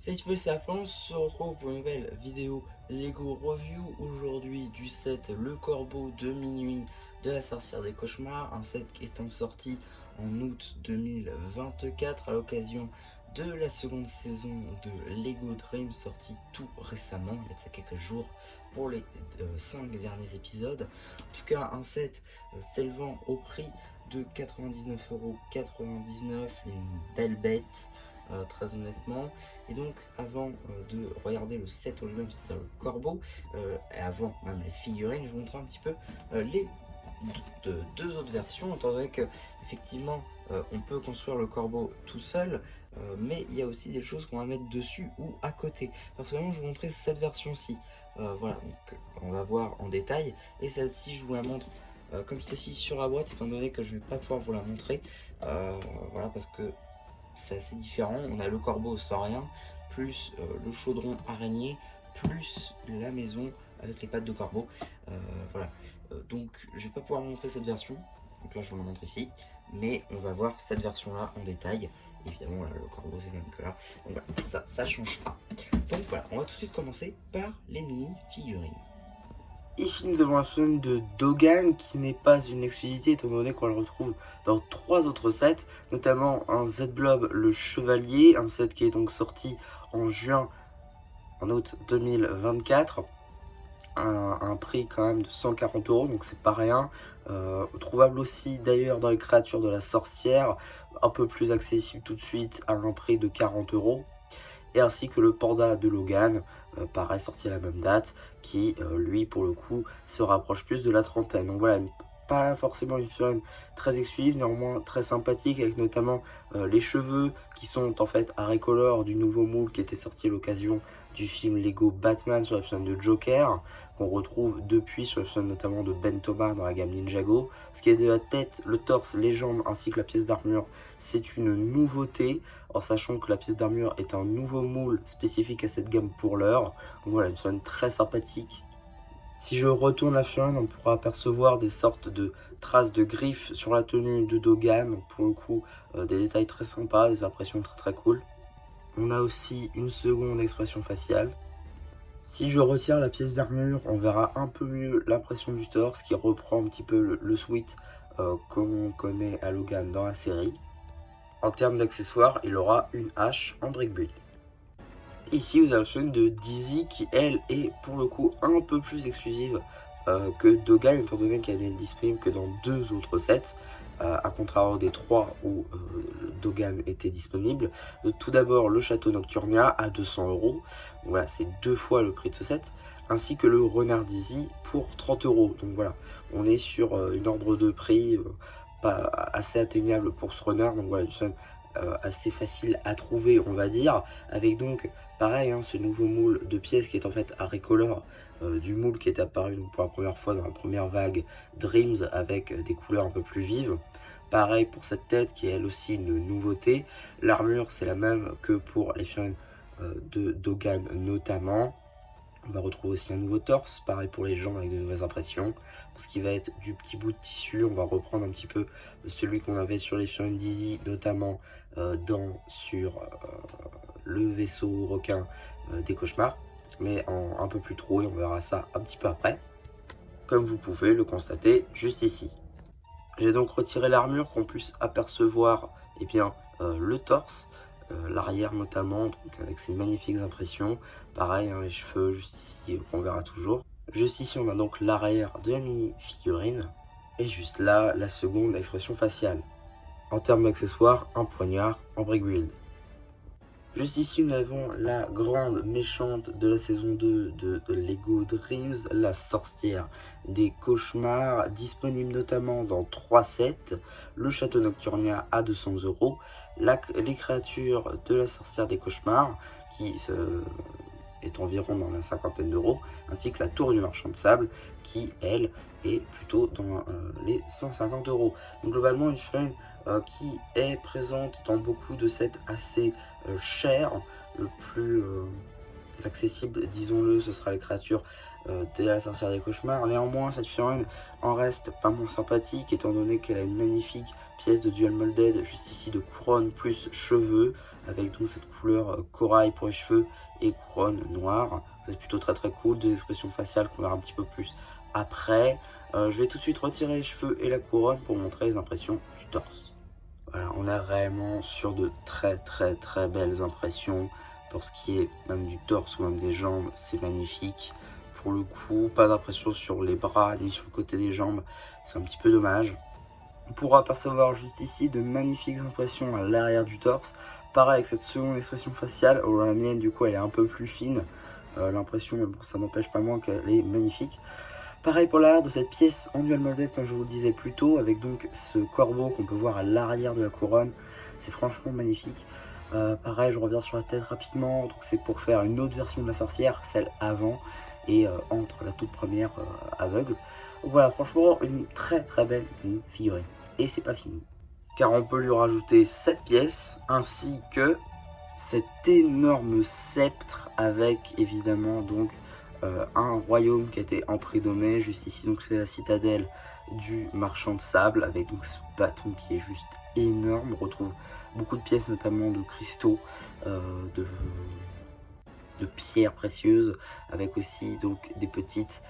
C'est petit peu ça, on se retrouve pour une nouvelle vidéo Lego Review. Aujourd'hui du set Le Corbeau de minuit de la sorcière des cauchemars. Un set qui étant sorti en août 2024 à l'occasion de la seconde saison de Lego Dreams, sortie tout récemment, il y a de ça quelques jours, pour les 5 derniers épisodes. En tout cas, un set s'élevant au prix de 99,99 €, une belle bête. Très honnêtement. Et donc avant de regarder le set en lui-même, c'est-à-dire le corbeau, et avant même les figurines, je vous montrer un petit peu les deux autres versions, étant donné que effectivement on peut construire le corbeau tout seul, mais il y a aussi des choses qu'on va mettre dessus ou à côté. Personnellement, je vais vous montrer cette version-ci. Voilà, donc on va voir en détail, et celle-ci je vous la montre comme ceci sur la boîte, étant donné que je ne vais pas pouvoir vous la montrer, voilà, parce que c'est assez différent. On a le corbeau sans rien, plus le chaudron araignée, plus la maison avec les pattes de corbeau. Voilà. Donc je vais pas pouvoir montrer cette version. Donc là je vous la montre ici. Mais on va voir cette version là en détail. Évidemment voilà, le corbeau c'est le même que là. Donc voilà, ça change pas. Donc voilà, on va tout de suite commencer par les mini figurines. Ici nous avons un figurine de Dogan qui n'est pas une exclusivité étant donné qu'on le retrouve dans 3 autres sets, notamment un Z-Blob le Chevalier, un set qui est donc sorti en août 2024, un prix quand même de 140 €, donc c'est pas rien. Trouvable aussi d'ailleurs dans les créatures de la sorcière, un peu plus accessible tout de suite à un prix de 40 €. Et ainsi que le panda de Logan, pareil, sorti à la même date, qui lui pour le coup se rapproche plus de la trentaine. Donc voilà, pas forcément une figurine très exclusive, néanmoins très sympathique, avec notamment les cheveux qui sont en fait Aricolor du nouveau moule qui était sorti à l'occasion du film Lego Batman sur la figurine de Joker, qu'on retrouve depuis sur la figurine notamment de Ben Thomas dans la gamme Ninjago. Ce qui est de la tête, le torse, les jambes ainsi que la pièce d'armure, c'est une nouveauté, en sachant que la pièce d'armure est un nouveau moule spécifique à cette gamme pour l'heure. Donc voilà, une figurine très sympathique. Si je retourne la figurine, on pourra apercevoir des sortes de traces de griffes sur la tenue de Dogan. Donc pour le coup, des détails très sympas, des impressions très très cool. On a aussi une seconde expression faciale. Si je retire la pièce d'armure, on verra un peu mieux l'impression du torse qui reprend un petit peu le sweat qu'on connaît à Logan dans la série. En termes d'accessoires, il aura une hache en brick build. Ici, vous avez la figurine de Dizzy qui, elle, est pour le coup un peu plus exclusive que Dogan, étant donné qu'elle n'est disponible que dans 2 autres sets, à contrario des 3 où Dogan était disponible. Tout d'abord, le château Nocturnia à 200 €. Donc voilà, c'est 2 fois le prix de ce set, ainsi que le renard Dizzy pour 30 €. Donc voilà, on est sur une ordre de prix pas assez atteignable pour ce renard. Donc voilà, une chaîne assez facile à trouver, on va dire, avec donc pareil, ce nouveau moule de pièces qui est en fait Aricolor du moule qui est apparu donc, pour la première fois dans la première vague Dreams, avec des couleurs un peu plus vives. Pareil pour cette tête qui est elle aussi une nouveauté. L'armure c'est la même que pour les figurines de Dogan notamment. On va retrouver aussi un nouveau torse, pareil pour les jambes avec de nouvelles impressions. Pour ce qui va être du petit bout de tissu, on va reprendre un petit peu celui qu'on avait sur les figurines Dizzy, notamment sur le vaisseau requin des cauchemars, mais en un peu plus troué, on verra ça un petit peu après, comme vous pouvez le constater juste ici. J'ai donc retiré l'armure qu'on puisse apercevoir le torse, l'arrière notamment, donc avec ces magnifiques impressions. Pareil, les cheveux juste ici qu'on verra toujours. Juste ici on a donc l'arrière de la mini figurine, et juste là la seconde expression faciale. En termes d'accessoires, un poignard en brick build. Juste ici, nous avons la grande méchante de la saison 2 de Lego Dreams, la sorcière des cauchemars, disponible notamment dans 3 sets, le château Nocturnia à 200 €, les créatures de la sorcière des cauchemars, qui est environ dans la cinquantaine d'euros, ainsi que la tour du marchand de sable, qui, elle, est plutôt dans les 150 €. Donc globalement, une figurine qui est présente dans beaucoup de sets assez chers. Le plus accessible, disons-le, ce sera les créatures de la sorcière des cauchemars. Néanmoins, cette figurine en reste pas moins sympathique, étant donné qu'elle a une magnifique pièce de dual molded, juste ici de couronne plus cheveux, avec donc cette couleur corail pour les cheveux et couronne noire. C'est plutôt très cool, des expressions faciales qu'on verra un petit peu plus après. Je vais tout de suite retirer les cheveux et la couronne pour montrer les impressions du torse. Voilà, on est réellement sur de très belles impressions. Pour ce qui est même du torse ou même des jambes, c'est magnifique. Pour le coup, pas d'impression sur les bras ni sur le côté des jambes, c'est un petit peu dommage. On pourra apercevoir juste ici de magnifiques impressions à l'arrière du torse. Pareil avec cette seconde expression faciale, la mienne du coup elle est un peu plus fine. L'impression, mais bon, ça n'empêche pas moins qu'elle est magnifique. Pareil pour l'arrière de cette pièce en dual molded, comme je vous le disais plus tôt, avec donc ce corbeau qu'on peut voir à l'arrière de la couronne. C'est franchement magnifique. Pareil, je reviens sur la tête rapidement, donc c'est pour faire une autre version de la sorcière, celle avant et entre la toute première aveugle. Donc voilà, franchement une très belle figurine. Et c'est pas fini, car on peut lui rajouter cette pièce ainsi que cet énorme sceptre avec évidemment donc un royaume qui a été emprisonné juste ici. Donc c'est la citadelle du marchand de sable avec donc ce bâton qui est juste énorme. On retrouve beaucoup de pièces, notamment de cristaux, de pierres précieuses, avec aussi donc des petites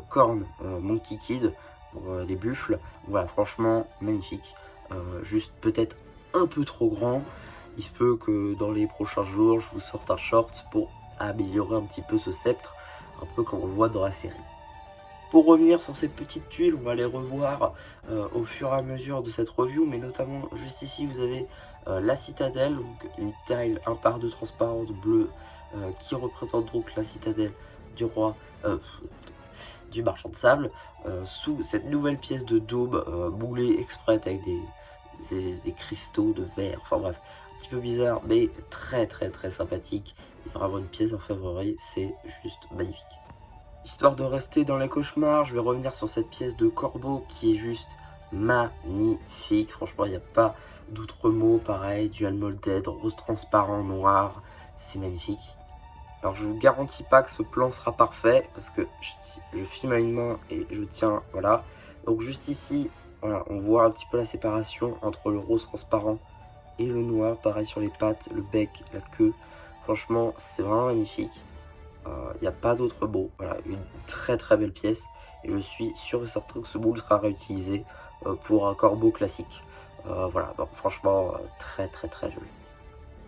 cornes Monkey Kid pour les buffles. Voilà, franchement magnifique. Juste peut-être un peu trop grand. Il se peut que dans les prochains jours, je vous sorte un short pour améliorer un petit peu ce sceptre, un peu comme on le voit dans la série. Pour revenir sur ces petites tuiles, on va les revoir au fur et à mesure de cette review, mais notamment juste ici vous avez la citadelle, donc une tile 1/2 transparente bleue qui représente donc la citadelle du roi, du marchand de sable, sous cette nouvelle pièce de daube moulée exprès avec des cristaux de verre, enfin bref, un petit peu bizarre, mais très sympathique. Et vraiment une pièce d'orfèvrerie, c'est juste magnifique. Histoire de rester dans les cauchemars, je vais revenir sur cette pièce de corbeau qui est juste magnifique. Franchement, il n'y a pas d'autres mots. Pareil, dual molded, rose transparent, noir, c'est magnifique. Alors je vous garantis pas que ce plan sera parfait parce que je filme à une main et je tiens, voilà. Donc juste ici, voilà, on voit un petit peu la séparation entre le rose transparent et le noir. Pareil sur les pattes, le bec, la queue. Franchement, c'est vraiment magnifique. Il n'y a pas d'autre beau. Voilà, une très belle pièce. Et je suis sûr et certain que ce boule sera réutilisé pour un corbeau classique. Voilà, donc franchement, très joli.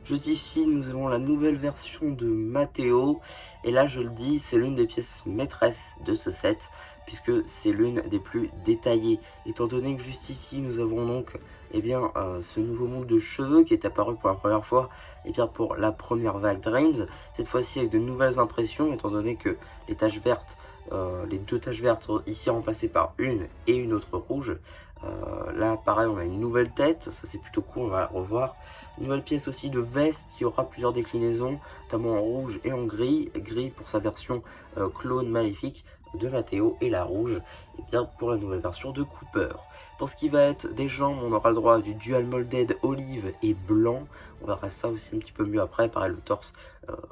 Juste ici, nous avons la nouvelle version de Matteo. Et là, je le dis, c'est l'une des pièces maîtresses de ce set, puisque c'est l'une des plus détaillées. Étant donné que juste ici, nous avons donc ce nouveau moule de cheveux qui est apparu pour la première fois pour la première vague Dreams. Cette fois-ci avec de nouvelles impressions, étant donné que les taches vertes, les deux taches vertes sont ici remplacées par une et une autre rouge. Là, pareil, on a une nouvelle tête, ça c'est plutôt cool, on va la revoir. Une nouvelle pièce aussi de veste qui aura plusieurs déclinaisons, notamment en rouge et en gris. Gris pour sa version clone maléfique de Matteo et la rouge pour la nouvelle version de Cooper. Pour ce qui va être des jambes, on aura le droit à du dual molded olive et blanc. On verra ça aussi un petit peu mieux après. Pareil, le torse,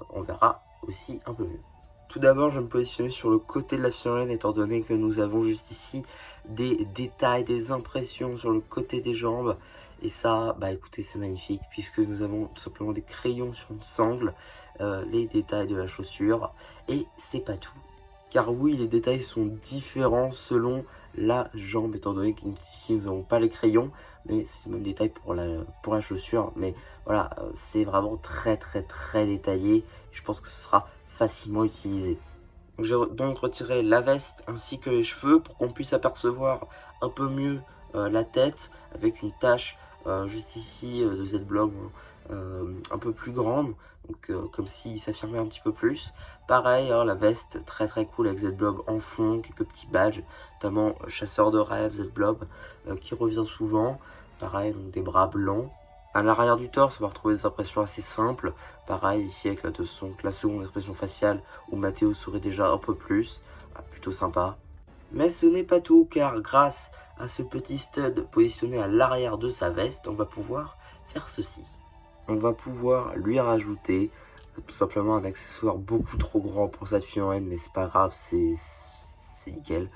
on verra aussi un peu mieux. Tout d'abord, je vais me positionner sur le côté de la figurine, étant donné que nous avons juste ici des détails, des impressions sur le côté des jambes. Et ça, bah écoutez, c'est magnifique, puisque nous avons tout simplement des crayons sur une sangle, les détails de la chaussure. Et c'est pas tout. Car oui, les détails sont différents selon la jambe, étant donné qu'ici nous n'avons pas les crayons, mais c'est le même détail pour la chaussure. Mais voilà, c'est vraiment très détaillé. Je pense que ce sera facilement utilisé. J'ai donc retiré la veste ainsi que les cheveux pour qu'on puisse apercevoir un peu mieux la tête, avec une tache juste ici de Z-Blob un peu plus grande, donc comme s'il s'affirmait un petit peu plus. Pareil, hein, la veste très cool avec Z-Blob en fond, quelques petits badges, notamment chasseur de rêve Z-Blob qui revient souvent. Pareil, donc des bras blancs. À l'arrière du torse, on va retrouver des impressions assez simples. Pareil, ici avec la seconde expression faciale où Matteo serait déjà un peu plus. Plutôt sympa. Mais ce n'est pas tout, car grâce à ce petit stud positionné à l'arrière de sa veste, on va pouvoir faire ceci. On va pouvoir lui rajouter tout simplement un accessoire beaucoup trop grand pour cette figurine, mais c'est pas grave, c'est nickel.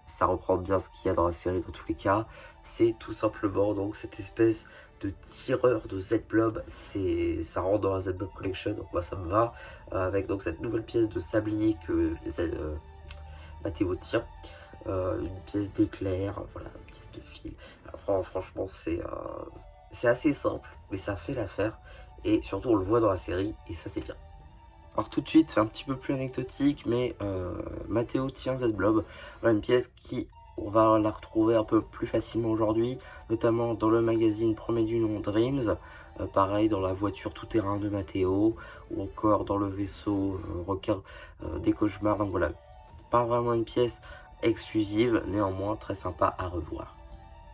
Ça reprend bien ce qu'il y a dans la série dans tous les cas. C'est tout simplement donc cette espèce de tireur de Z-Blob, ça rentre dans la Z-Blob Collection, donc moi ça me va, avec donc cette nouvelle pièce de sablier que Mathéo tient, une pièce d'éclair, voilà, une pièce de fil. Alors, franchement c'est assez simple, mais ça fait l'affaire, et surtout on le voit dans la série, et ça c'est bien. Alors tout de suite, c'est un petit peu plus anecdotique, mais Mathéo tient Z-Blob, voilà une pièce qui, on va la retrouver un peu plus facilement aujourd'hui, notamment dans le magazine premier du nom Dreams, pareil dans la voiture tout-terrain de Mathéo, ou encore dans le vaisseau requin des cauchemars, donc voilà, pas vraiment une pièce exclusive, néanmoins très sympa à revoir.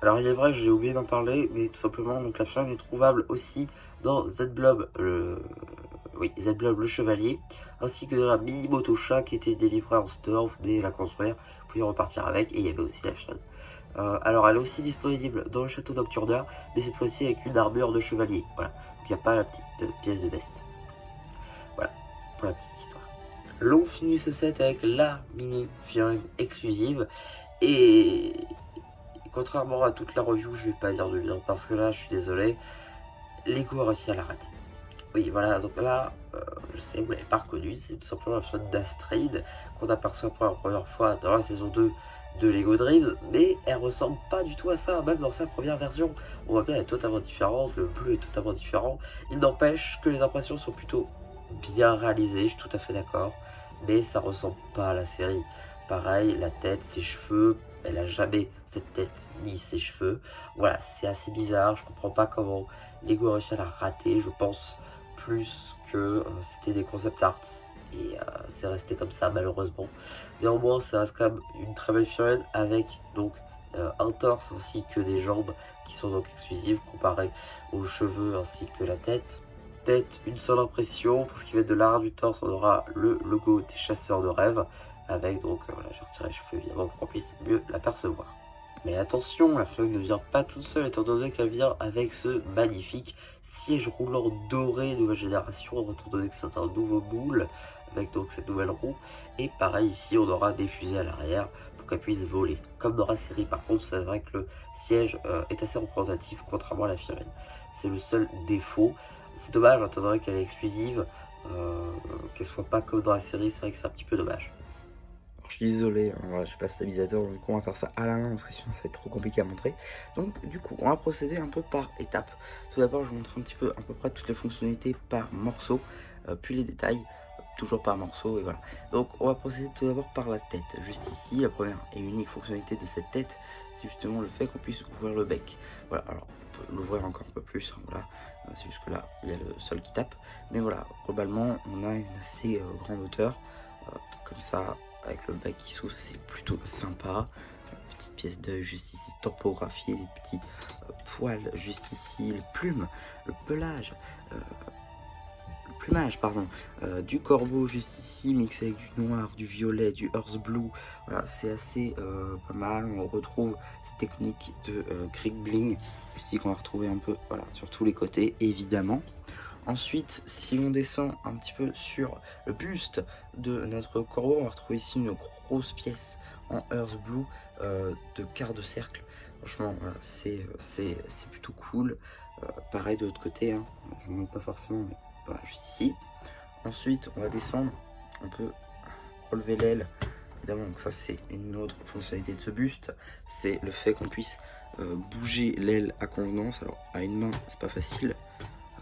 Alors il est vrai, j'ai oublié d'en parler, mais tout simplement, donc la figurine est trouvable aussi dans Z-Blob, Z-Blob le Chevalier, ainsi que dans la mini moto chat qui était délivrée en store, vous pouvez la construire, vous pouvez repartir avec, et il y avait aussi la figurine. Alors elle est aussi disponible dans le château Nocturner, mais cette fois-ci avec une armure de chevalier, voilà, donc il n'y a pas la petite pièce de veste. Voilà, pour la petite histoire. L'on finit ce set avec la mini figurine exclusive, et contrairement à toute la review, je vais pas dire de bien, parce que là, je suis désolé, Lego a réussi à la rater. Oui, voilà, donc là, je sais, vous l'avez pas reconnu, c'est tout simplement la figurine d'Astrid qu'on aperçoit pour la première fois dans la saison 2 de Lego Dreams, mais elle ressemble pas du tout à ça, même dans sa première version. On voit bien, elle est totalement différente, le bleu est totalement différent. Il n'empêche que les impressions sont plutôt bien réalisées, je suis tout à fait d'accord, mais ça ressemble pas à la série. Pareil, la tête, les cheveux, elle a jamais cette tête ni ses cheveux. Voilà, c'est assez bizarre, je comprends pas comment Lego a réussi à la rater. Je pense plus que c'était des concept arts et c'est resté comme ça malheureusement. Néanmoins, ça reste quand même une très belle figurine avec donc un torse ainsi que des jambes qui sont donc exclusives comparé aux cheveux ainsi que la tête. Une seule impression, pour ce qui va être de l'arrière du torse, on aura le logo des chasseurs de rêves, avec donc, voilà, j'ai retiré les cheveux évidemment pour qu'on puisse mieux l'apercevoir. Mais attention, la figurine ne vient pas toute seule, étant donné qu'elle vient avec ce magnifique siège roulant doré nouvelle génération, étant donné que c'est un nouveau moule, avec donc cette nouvelle roue. Et pareil ici, on aura des fusées à l'arrière pour qu'elle puisse voler. Comme dans la série, par contre, c'est vrai que le siège est assez représentatif, contrairement à la figurine. C'est le seul défaut. C'est dommage, étant donné qu'elle est exclusive, qu'elle soit pas comme dans la série, c'est vrai que c'est un petit peu dommage. Alors, je suis désolé, hein, voilà, j'ai pas de stabilisateur, donc on va faire ça à la main parce que sinon ça va être trop compliqué à montrer. Donc du coup, on va procéder un peu par étapes. Tout d'abord, je vais vous montrer un petit peu à peu près toutes les fonctionnalités par morceau, puis les détails, toujours par morceau, et voilà. Donc on va procéder tout d'abord par la tête. Juste ici, la première et unique fonctionnalité de cette tête, c'est justement le fait qu'on puisse ouvrir le bec. Voilà, alors on peut l'ouvrir encore un peu plus, hein, voilà. C'est juste que là, il y a le sol qui tape. Mais voilà, globalement, on a une assez grande hauteur, comme ça, avec le bec qui s'ouvre, c'est plutôt sympa. Une petite pièce d'œil juste ici topographiée, les petits poils juste ici, les plumes, le plumage pardon, du corbeau juste ici mixé avec du noir, du violet, du earth blue. Voilà, c'est assez pas mal. On retrouve cette technique de Krieg Bling ici qu'on va retrouver un peu, voilà, sur tous les côtés évidemment. Ensuite, si on descend un petit peu sur le buste de notre corbeau, on va retrouver ici une grosse pièce en earth blue de quart de cercle. Franchement, voilà, c'est plutôt cool. Pareil de l'autre côté, hein. Je ne montre pas forcément, mais voilà, juste ici. Ensuite, on va descendre, on peut relever l'aile. Évidemment, donc ça c'est une autre fonctionnalité de ce buste, c'est le fait qu'on puisse bouger l'aile à convenance. Alors à une main, c'est pas facile.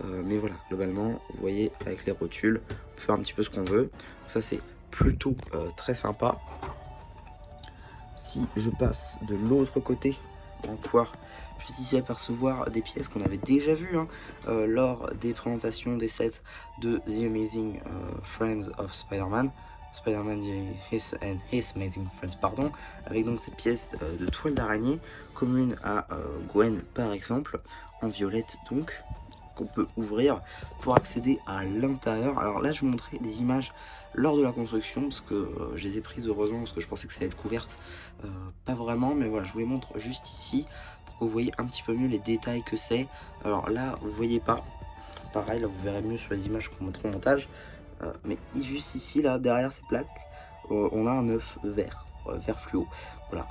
Mais voilà, globalement, vous voyez, avec les rotules, on peut faire un petit peu ce qu'on veut. Ça, c'est plutôt très sympa. Si je passe de l'autre côté, on va pouvoir juste ici apercevoir des pièces qu'on avait déjà vues hein, lors des présentations des sets de The Amazing Friends of Spider-Man. Spider-Man and His Amazing Friends, pardon, avec donc cette pièce de toile d'araignée commune à Gwen par exemple, en violette donc, qu'on peut ouvrir pour accéder à l'intérieur. Alors là je vous montrais des images lors de la construction parce que je les ai prises heureusement parce que je pensais que ça allait être couverte, pas vraiment, mais voilà, je vous les montre juste ici pour que vous voyez un petit peu mieux les détails que c'est. Alors là vous voyez pas pareil, là vous verrez mieux sur les images qu'on mettra au montage. Mais juste ici, là, derrière ces plaques, on a un œuf vert, vert fluo. Voilà,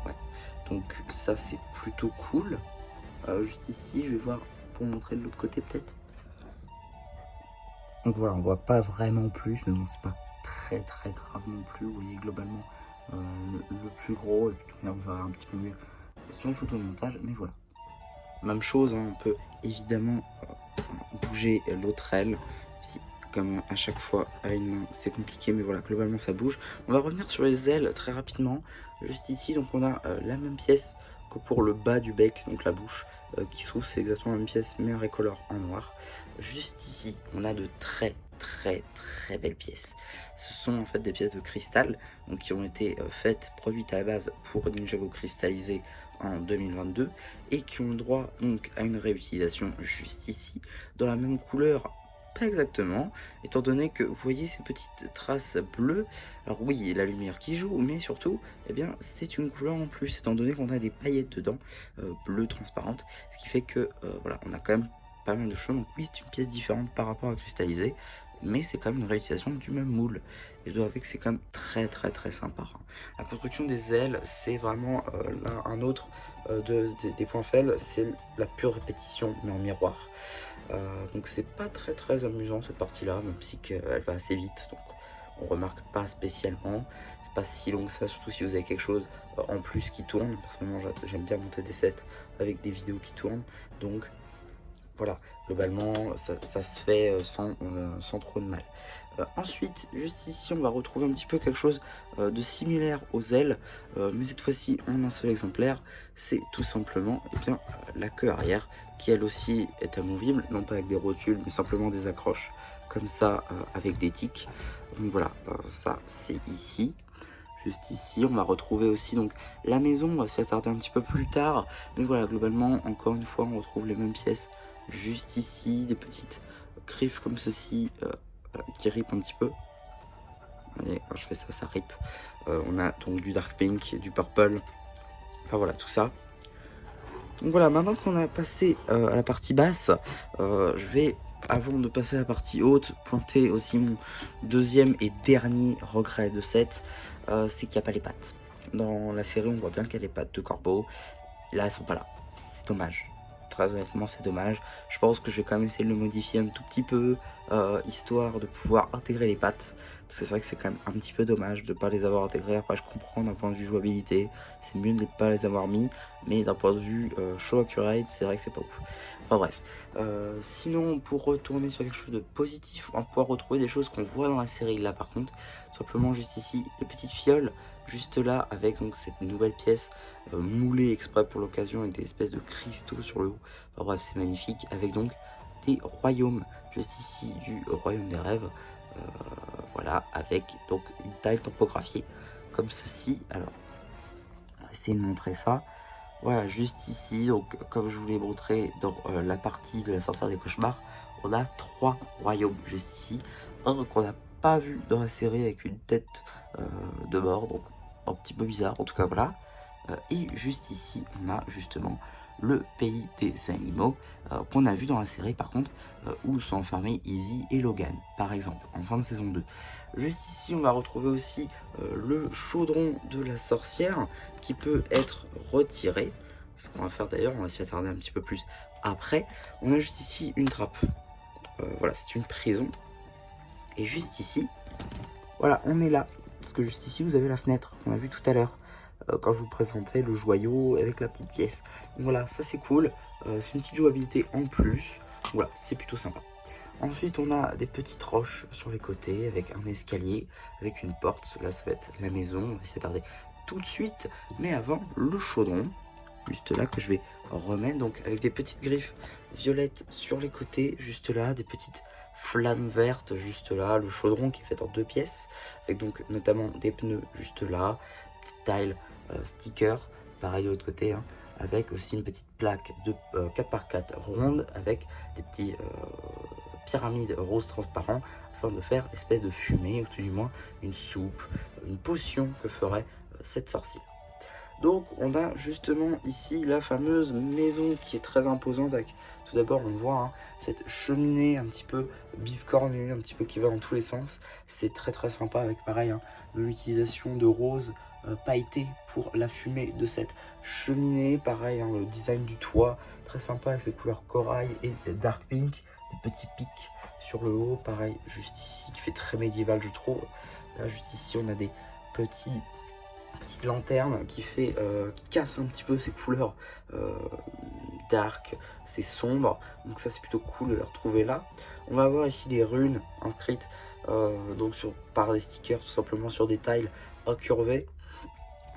ouais. Donc ça c'est plutôt cool. Juste ici, je vais voir pour montrer de l'autre côté peut-être. Donc voilà, on voit pas vraiment plus, mais bon, c'est pas très grave non plus. Vous voyez globalement le plus gros, et puis on verra un petit peu mieux sur les photos de montage, mais voilà. Même chose, hein, on peut évidemment bouger l'autre aile. Si, comme à chaque fois à une main, c'est compliqué, mais voilà, globalement ça bouge. On va revenir sur les ailes très rapidement. Juste ici, donc on a la même pièce que pour le bas du bec, donc la bouche qui s'ouvre, c'est exactement la même pièce, mais un recolor en noir. Juste ici, on a de très belles pièces. Ce sont en fait des pièces de cristal, donc qui ont été produites à la base pour Ninjago cristallisé en 2022 et qui ont le droit donc à une réutilisation juste ici dans la même couleur, pas exactement, étant donné que vous voyez ces petites traces bleues. Alors oui, il y a la lumière qui joue, mais surtout eh bien c'est une couleur en plus, étant donné qu'on a des paillettes dedans bleues transparentes, ce qui fait que voilà, on a quand même pas mal de choses. Donc oui, c'est une pièce différente par rapport à cristallisé, mais c'est quand même une réutilisation du même moule, et je dois avouer que c'est quand même très sympa. La construction des ailes, c'est vraiment là un autre des points faibles, c'est la pure répétition mais en miroir. Donc c'est pas très amusant cette partie là, même si elle va assez vite, donc on remarque pas spécialement. C'est pas si long que ça, surtout si vous avez quelque chose en plus qui tourne. Personnellement j'aime bien monter des sets avec des vidéos qui tournent, donc voilà, globalement ça se fait sans trop de mal. Ensuite, juste ici, on va retrouver un petit peu quelque chose de similaire aux ailes, mais cette fois-ci en un seul exemplaire. C'est tout simplement la queue arrière, qui elle aussi est amovible, non pas avec des rotules, mais simplement des accroches, comme ça, avec des tics. Donc voilà, ça c'est ici. Juste ici, on va retrouver aussi donc la maison, on va s'y attarder un petit peu plus tard. Mais voilà, globalement, encore une fois, on retrouve les mêmes pièces juste ici, des petites griffes comme ceci qui ripent un petit peu. Et quand je fais ça, ça rip. On a donc du dark pink, du purple, enfin voilà, tout ça. Donc voilà, maintenant qu'on a passé à la partie basse, je vais, avant de passer à la partie haute, pointer aussi mon deuxième et dernier regret de set, c'est qu'il n'y a pas les pattes. Dans la série, on voit bien qu'il y a les pattes de corbeau. Là, elles sont pas là. C'est dommage. Très honnêtement, c'est dommage. Je pense que je vais quand même essayer de le modifier un tout petit peu, histoire de pouvoir intégrer les pattes. Parce que c'est vrai que c'est quand même un petit peu dommage de ne pas les avoir intégrées. Après, je comprends d'un point de vue jouabilité, c'est mieux de ne pas les avoir mis. Mais d'un point de vue show accurate, c'est vrai que c'est pas ouf. Enfin bref. Sinon, pour retourner sur quelque chose de positif, on va pouvoir retrouver des choses qu'on voit dans la série. Là, par contre, simplement juste ici, les petites fioles, juste là, avec donc cette nouvelle pièce moulée exprès pour l'occasion, avec des espèces de cristaux sur le haut. Enfin bref, c'est magnifique. Avec donc des royaumes, juste ici, du royaume des rêves. Voilà, avec donc une taille topographiée comme ceci. Alors, on va essayer de montrer ça. Voilà, juste ici, donc comme je vous l'ai montré dans la partie de la sorcière des cauchemars, on a 3 royaumes juste ici. Un qu'on n'a pas vu dans la série avec une tête de mort, donc un petit peu bizarre, en tout cas voilà. Et juste ici, on a justement le pays des animaux qu'on a vu dans la série par contre, où sont enfermés Izzy et Logan, par exemple, en fin de saison 2. Juste ici, on va retrouver aussi le chaudron de la sorcière qui peut être retiré. Ce qu'on va faire d'ailleurs, on va s'y attarder un petit peu plus après. On a juste ici une trappe. Voilà, c'est une prison. Et juste ici, voilà, on est là. Parce que juste ici, vous avez la fenêtre qu'on a vue tout à l'heure. Quand je vous présentais le joyau avec la petite pièce. Donc voilà, ça c'est cool. C'est une petite jouabilité en plus. Voilà, c'est plutôt sympa. Ensuite, on a des petites roches sur les côtés avec un escalier, avec une porte. Là, ça va être la maison. On va s'y attarder tout de suite. Mais avant, le chaudron. Juste là que je vais remettre. Donc avec des petites griffes violettes sur les côtés. Juste là, des petites flammes vertes juste là. Le chaudron qui est fait en 2 pièces. Avec donc notamment des pneus juste là. Petite tile sticker. Pareil de l'autre côté. Hein, avec aussi une petite plaque de 4x4 ronde. Avec des petits pyramides roses transparents. Afin de faire espèce de fumée. Ou tout du moins une soupe. Une potion que ferait cette sorcière. Donc on a justement ici la fameuse maison qui est très imposante avec, tout d'abord on voit hein, cette cheminée un petit peu biscornue, un petit peu qui va dans tous les sens. C'est très sympa avec pareil hein, l'utilisation de roses pailletées pour la fumée de cette cheminée. Pareil hein, le design du toit, très sympa avec ses couleurs corail et dark pink, des petits pics sur le haut, pareil juste ici qui fait très médiéval je trouve. Là juste ici on a des petite lanterne qui casse un petit peu ces couleurs dark, c'est sombre, donc ça c'est plutôt cool de les retrouver là. On va avoir ici des runes inscrites donc par des stickers tout simplement sur des tiles incurvés.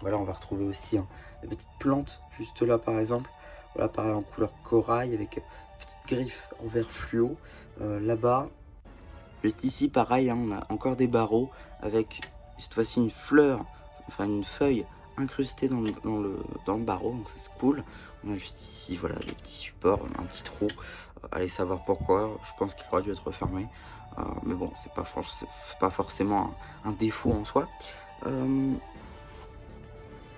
Voilà, on va retrouver aussi hein, des petites plantes juste là par exemple. Voilà, pareil en couleur corail avec petites griffes en vert fluo. Là-bas, juste ici pareil, hein, on a encore des barreaux avec cette fois-ci une fleur, enfin une feuille incrustée dans le barreau, donc ça c'est cool. On a juste ici voilà des petits supports, un petit trou, allez savoir pourquoi, je pense qu'il aurait dû être fermé, mais bon c'est pas forcément un défaut en soi.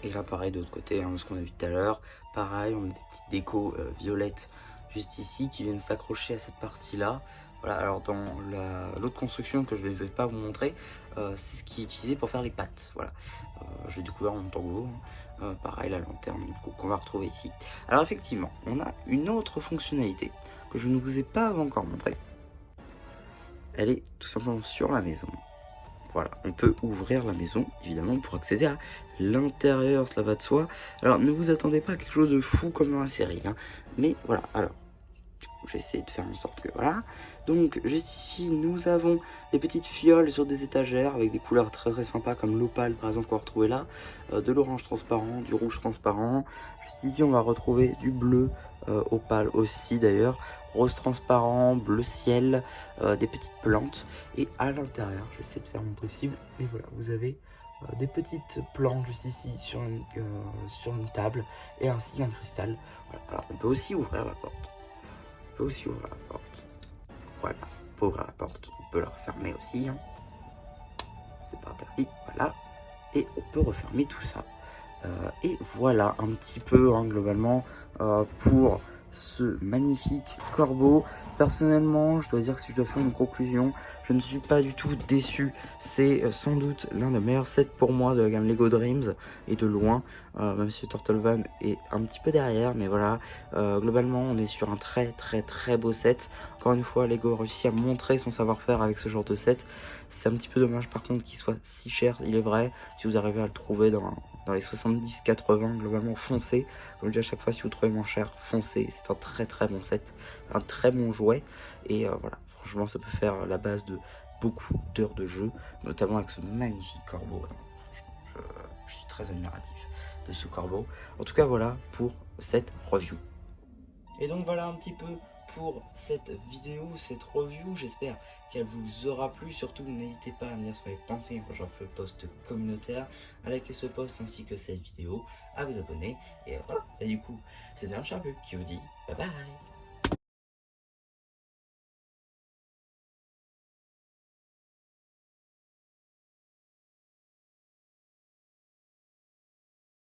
Et là pareil de l'autre côté, hein, ce qu'on a vu tout à l'heure, pareil on a des petites décos violettes juste ici qui viennent s'accrocher à cette partie là. Voilà, alors dans l'autre construction que je ne vais pas vous montrer, c'est ce qui est utilisé pour faire les pattes. Voilà, j'ai découvert en Tango, pareil la lanterne qu'on va retrouver ici. Alors effectivement, on a une autre fonctionnalité que je ne vous ai pas encore montrée. Elle est tout simplement sur la maison. Voilà, on peut ouvrir la maison, évidemment, pour accéder à l'intérieur, cela va de soi. Alors, ne vous attendez pas à quelque chose de fou comme dans la série, hein. Mais voilà, alors, j'ai essayé de faire en sorte que, voilà. Donc, juste ici, nous avons des petites fioles sur des étagères avec des couleurs très sympas, comme l'opale, par exemple, qu'on va retrouver là. De l'orange transparent, du rouge transparent. Juste ici, on va retrouver du bleu opale aussi, d'ailleurs. Rose transparent, bleu ciel, des petites plantes. Et à l'intérieur, je vais essayer de faire mon possible. Et voilà, vous avez des petites plantes juste ici sur une table. Et ainsi qu'un cristal. Voilà. Alors, on peut aussi ouvrir la porte. On peut aussi ouvrir la porte. Voilà, on peut ouvrir la porte. On peut la refermer aussi. Hein. C'est pas interdit. Voilà. Et on peut refermer tout ça. Et voilà un petit peu hein, globalement pour ce magnifique corbeau. Personnellement, je dois dire que si je dois faire une conclusion, je ne suis pas du tout déçu. C'est sans doute l'un des meilleurs sets pour moi de la gamme Lego Dreams et de loin, même si Turtle Van est un petit peu derrière, mais voilà, globalement on est sur un très beau set. Encore une fois, Lego a réussi à montrer son savoir-faire avec ce genre de set. C'est un petit peu dommage par contre qu'il soit si cher, il est vrai. Si vous arrivez à le trouver dans les 70-80, globalement foncez. Comme je dis à chaque fois, si vous trouvez moins cher, foncez. C'est un très bon set, un très bon jouet. Et voilà, franchement ça peut faire la base de beaucoup d'heures de jeu, notamment avec ce magnifique corbeau. Je suis très admiratif de ce corbeau. En tout cas voilà pour cette review. Et donc voilà un petit peu pour cette vidéo, cette review. J'espère qu'elle vous aura plu. Surtout n'hésitez pas à me dire ce que vous avez pensé quand j'en fais le post communautaire, à liker ce post ainsi que cette vidéo, à vous abonner. Et voilà, et du coup c'est bien Charbuk qui vous dit bye bye.